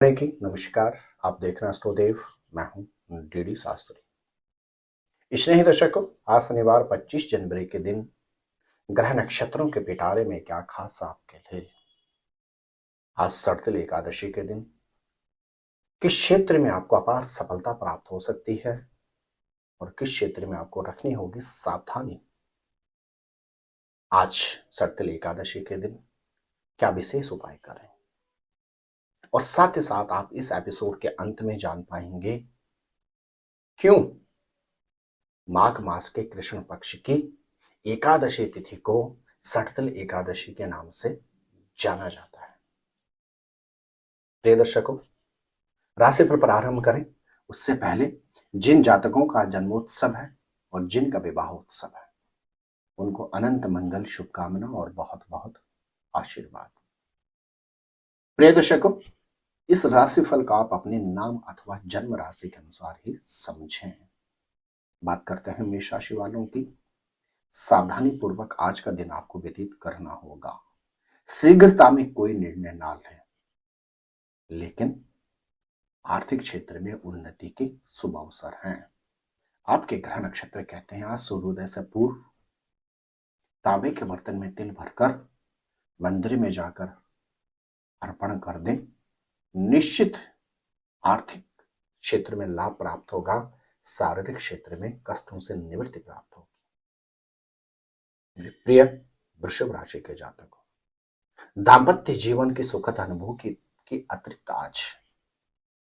की नमस्कार। आप देख रहे हैं एस्ट्रोदेव। मैं हूं डीडी शास्त्री। स्नेही दर्शकों, आज शनिवार 25 जनवरी के दिन ग्रह नक्षत्रों के पिटारे में क्या खास आपके लिए। आज सरतिल एकादशी के दिन किस क्षेत्र में आपको अपार सफलता प्राप्त हो सकती है और किस क्षेत्र में आपको रखनी होगी सावधानी। आज सरतिल एकादशी के दिन क्या विशेष उपाय करें और साथ ही साथ आप इस एपिसोड के अंत में जान पाएंगे क्यों माघ मास के कृष्ण पक्ष की एकादशी तिथि को सटतल एकादशी के नाम से जाना जाता है। प्रिय दर्शकों, राशि पर प्रारंभ करें उससे पहले जिन जातकों का जन्मोत्सव है और जिनका विवाह उत्सव है उनको अनंत मंगल, शुभकामना और बहुत बहुत आशीर्वाद। प्रिय दर्शकों, इस राशिफल का आप अपने नाम अथवा जन्म राशि के अनुसार ही समझें। बात करते हैं मेष राशि वालों की। सावधानी पूर्वक आज का दिन आपको व्यतीत करना होगा। शीघ्रता में कोई निर्णय ना लें, लेकिन आर्थिक क्षेत्र में उन्नति के शुभ अवसर हैं। आपके ग्रह नक्षत्र कहते हैं आज सूर्योदय से पूर्व तांबे के बर्तन में तिल भरकर मंदिर में जाकर अर्पण कर दें। निश्चित आर्थिक क्षेत्र में लाभ प्राप्त होगा। शारीरिक क्षेत्र में कष्टों से निवृत्ति प्राप्त होगी। मेरे प्रिय वृषभ राशि के जातकों, दाम्पत्य जीवन की सुखद अनुभूति की अतिरिक्त आज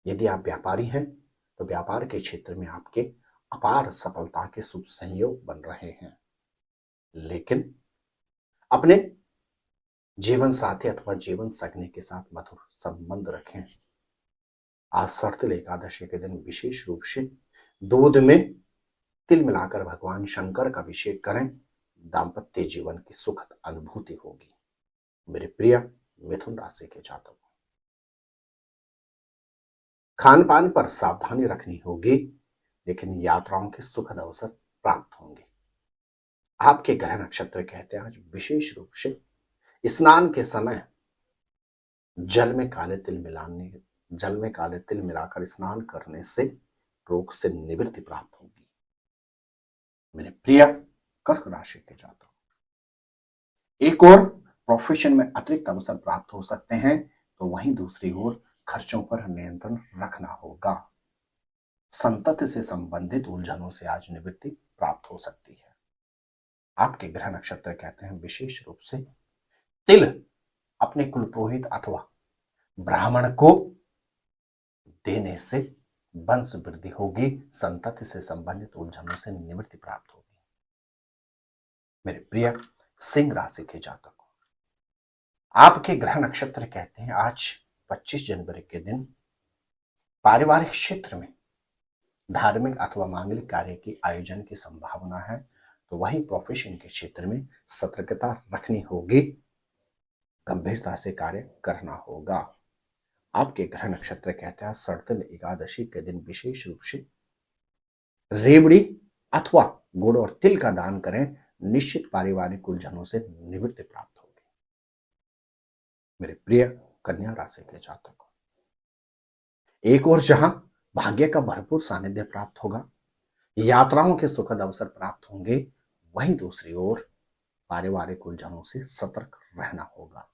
यदि आप व्यापारी हैं तो व्यापार के क्षेत्र में आपके अपार सफलता के शुभ संयोग बन रहे हैं, लेकिन अपने जीवन साथी अथवा जीवन सखनी के साथ मधुर संबंध रखें। आज सरतिल एकादशी के दिन विशेष रूप से दूध में तिल मिलाकर भगवान शंकर का अभिषेक करें। दाम्पत्य जीवन की सुखद अनुभूति होगी। मेरे प्रिय मिथुन राशि के जातकों, खान पान पर सावधानी रखनी होगी, लेकिन यात्राओं के सुखद अवसर प्राप्त होंगे। आपके ग्रह नक्षत्र कहते हैं आज विशेष रूप से स्नान के समय जल में काले तिल मिलाकर स्नान करने से रोग से निवृत्ति प्राप्त होगी। मेरे प्रिय कर्क राशि के जातकों, एक और प्रोफेशन में अतिरिक्त अवसर प्राप्त हो सकते हैं, तो वहीं दूसरी ओर खर्चों पर नियंत्रण रखना होगा। संतति से संबंधित उलझनों से आज निवृत्ति प्राप्त हो सकती है। आपके ग्रह नक्षत्र कहते हैं विशेष रूप से तिल अपने कुल पुरोहित अथवा ब्राह्मण को देने से वंश वृद्धि होगी। संतति से संबंधित उलझनों से निवृत्ति प्राप्त होगी। मेरे प्रिय सिंह राशि के जातकों, आपके ग्रह नक्षत्र कहते हैं आज 25 जनवरी के दिन पारिवारिक क्षेत्र में धार्मिक अथवा मांगलिक कार्य की आयोजन की संभावना है, तो वहीं प्रोफेशन के क्षेत्र में सतर्कता रखनी होगी। गंभीरता से कार्य करना होगा। आपके ग्रह नक्षत्र कहते हैं सरतिल एकादशी के दिन विशेष रूप से रेवड़ी अथवा गुड़ और तिल का दान करें। निश्चित पारिवारिक उलझनों से निवृत्ति प्राप्त होगी। मेरे प्रिय कन्या राशि के जातकों, एक और जहां भाग्य का भरपूर सानिध्य प्राप्त होगा, यात्राओं के सुखद अवसर प्राप्त होंगे, वहीं दूसरी ओर पारिवारिक उलझनों से सतर्क रहना होगा।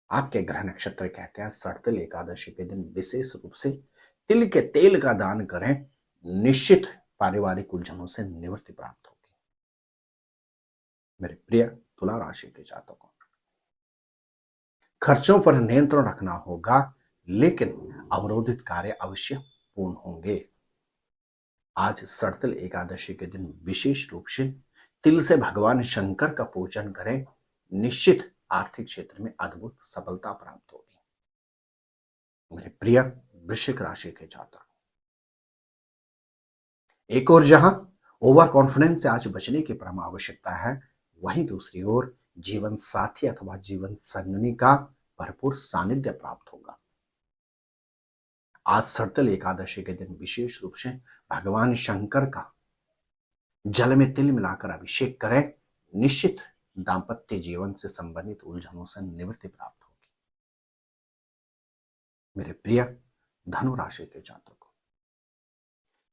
आपके ग्रह नक्षत्र कहते हैं सरतिल एकादशी के दिन विशेष रूप से तिल के तेल का दान करें। निश्चित पारिवारिक उलझनों से निवृत्ति प्राप्त होगी। मेरे प्रिय तुला राशि के जातकों, खर्चों पर नियंत्रण रखना होगा, लेकिन अवरोधित कार्य अवश्य पूर्ण होंगे। आज सरतिल एकादशी के दिन विशेष रूप से तिल से भगवान शंकर का पूजन करें। निश्चित आर्थिक क्षेत्र में अद्भुत सफलता प्राप्त होगी। मेरे प्रिय वृश्चिक राशि के जातक, एक और जहां ओवर कॉन्फिडेंस से आज बचने की परम आवश्यकता है, वहीं दूसरी ओर जीवन साथी अथवा जीवन संगनी का भरपूर सानिध्य प्राप्त होगा। आज सरतिल एकादशी के दिन विशेष रूप से भगवान शंकर का जल में तिल मिलाकर अभिषेक करें। निश्चित दाम्पत्य जीवन से संबंधित उलझनों से निवृत्ति प्राप्त होगी। मेरे प्रिय धनु राशि के जातकों,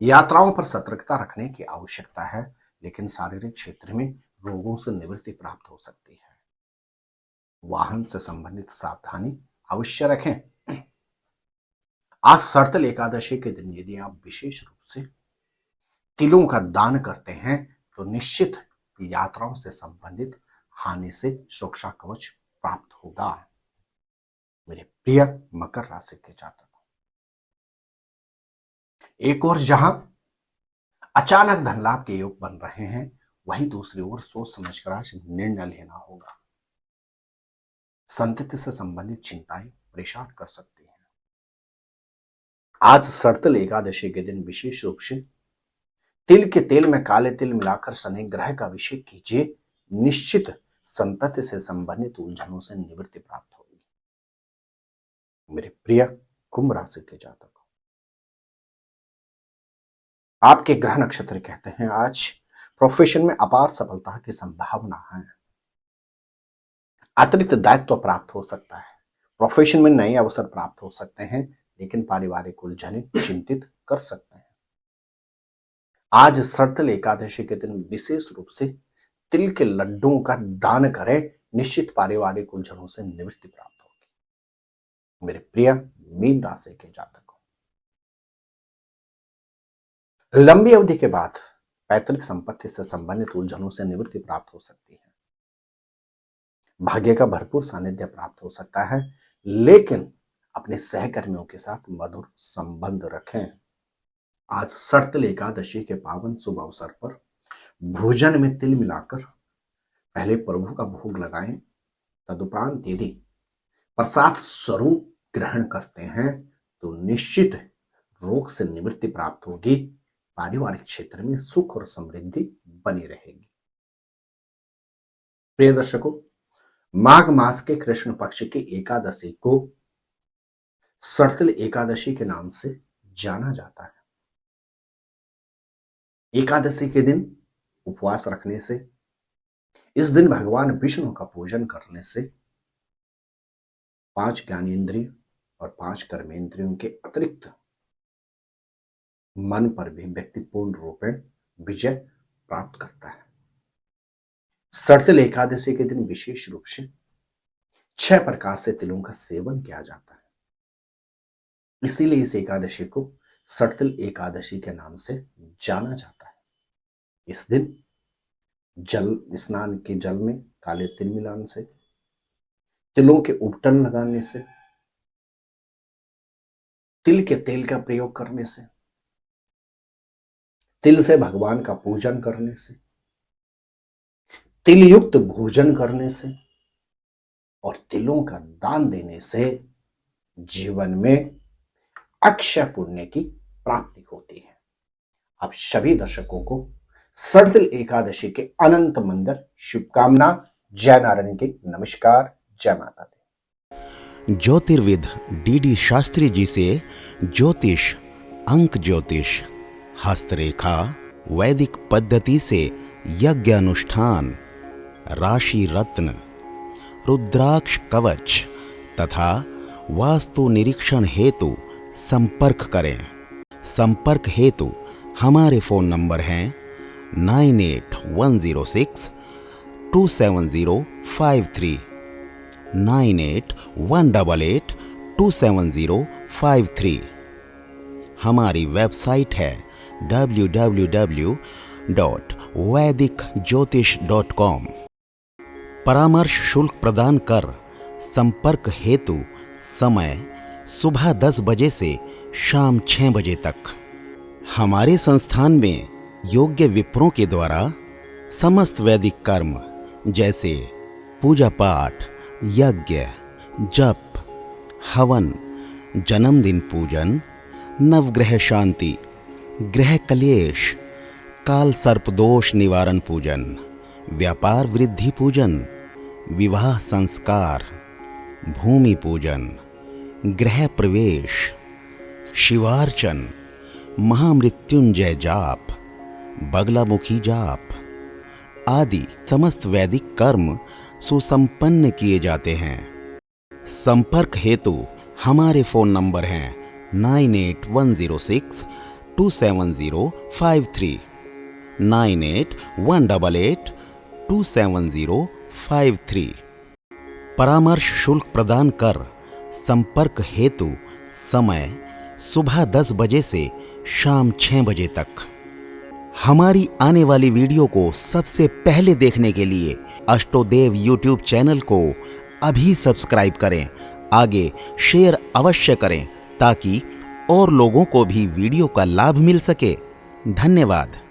यात्राओं पर सतर्कता रखने की आवश्यकता है, लेकिन शारीरिक क्षेत्र में रोगों से निवृत्ति प्राप्त हो सकती है। वाहन से संबंधित सावधानी अवश्य रखें। आज सरतल एकादशी के दिन यदि आप विशेष रूप से तिलों का दान करते हैं तो निश्चित यात्राओं से संबंधित हानि से सुरक्षा कवच प्राप्त होगा। मेरे प्रिय मकर राशि के जातकों, एक ओर जहां अचानक धन लाभ के योग बन रहे हैं, वहीं दूसरी ओर सोच समझकर आज निर्णय लेना होगा। संतति से संबंधित चिंताएं परेशान कर सकती हैं। आज सरतल एकादशी के दिन विशेष रूप से तिल के तेल में काले तिल मिलाकर शनि ग्रह का अभिषेक कीजिए। निश्चित संतति से संबंधित उलझनों से निवृत्ति प्राप्त होगी। मेरे प्रिय कुंभ राशि के जातक, आपके ग्रह नक्षत्र कहते हैं आज प्रोफेशन में अपार सफलता की संभावना है। अतिरिक्त दायित्व प्राप्त हो सकता है। प्रोफेशन में नए अवसर प्राप्त हो सकते हैं, लेकिन पारिवारिक उलझनें चिंतित कर सकते हैं। आज सरतल एकादशी के दिन विशेष रूप से तिल के लड्डुओं का दान करें। निश्चित पारिवारिक उलझनों से निवृत्ति प्राप्त होगी। मेरे प्रिय मीन राशि के जातकों, लंबी अवधि के बाद पैतृक संपत्ति से संबंधित उलझनों से निवृत्ति प्राप्त हो सकती है। भाग्य का भरपूर सानिध्य प्राप्त हो सकता है, लेकिन अपने सहकर्मियों के साथ मधुर संबंध रखें। आज सरतल एकादशी के पावन शुभ अवसर पर भोजन में तिल मिलाकर पहले प्रभु का भोग लगाएं। तदुपरांत यदि प्रसाद स्वरूप ग्रहण करते हैं तो निश्चित रोग से निवृत्ति प्राप्त होगी। पारिवारिक क्षेत्र में सुख और समृद्धि बनी रहेगी। प्रिय दर्शकों, माघ मास के कृष्ण पक्ष की एकादशी को सरतल एकादशी के नाम से जाना जाता है। एकादशी के दिन उपवास रखने से, इस दिन भगवान विष्णु का पूजन करने से 5 ज्ञानेंद्रिय और 5 कर्मेंद्रियों के अतिरिक्त मन पर भी व्यक्ति पूर्ण रूप में विजय प्राप्त करता है। सरतल एकादशी के दिन विशेष रूप से 6 प्रकार से तिलों का सेवन किया जाता है। इसीलिए इस एकादशी को सरतल एकादशी के नाम से जाना जाता है। इस दिन जल स्नान के जल में काले तिल मिलाने से, तिलों के उपटन लगाने से, तिल के तेल का प्रयोग करने से, तिल से भगवान का पूजन करने से, तिल युक्त भोजन करने से और तिलों का दान देने से जीवन में अक्षय पुण्य की प्राप्ति होती है। आप सभी दर्शकों को सरतल एकादशी के अनंत मंगल शुभकामना। जय नारायण की नमस्कार। जय माता दी। ज्योतिर्विद डीडी शास्त्री जी से ज्योतिष, अंक ज्योतिष, हस्तरेखा, वैदिक पद्धति से यज्ञ अनुष्ठान, राशि रत्न, रुद्राक्ष कवच तथा वास्तु निरीक्षण हेतु संपर्क करें। संपर्क हेतु हमारे फोन नंबर हैं 9811062705 9818827053। हमारी वेबसाइट है www.vedicjyotish.com। परामर्श शुल्क प्रदान कर संपर्क हेतु समय सुबह 10 बजे से शाम 6 बजे तक। हमारे संस्थान में योग्य विप्रों के द्वारा समस्त वैदिक कर्म जैसे पूजा पाठ, यज्ञ, जप, हवन, जन्मदिन पूजन, नवग्रह शांति, ग्रह कलेश, काल सर्पदोष निवारण पूजन, व्यापार वृद्धि पूजन, विवाह संस्कार, भूमि पूजन, गृह प्रवेश, शिवार्चन, महामृत्युंजय जाप, बगलामुखी जाप आदि समस्त वैदिक कर्म सुसंपन्न किए जाते हैं। संपर्क हेतु हमारे फ़ोन नंबर हैं 9810627053, 9818827053। परामर्श शुल्क प्रदान कर संपर्क हेतु समय सुबह 10 बजे से शाम 6 बजे तक। हमारी आने वाली वीडियो को सबसे पहले देखने के लिए अष्टोदेव यूट्यूब चैनल को अभी सब्सक्राइब करें। आगे शेयर अवश्य करें ताकि और लोगों को भी वीडियो का लाभ मिल सके। धन्यवाद।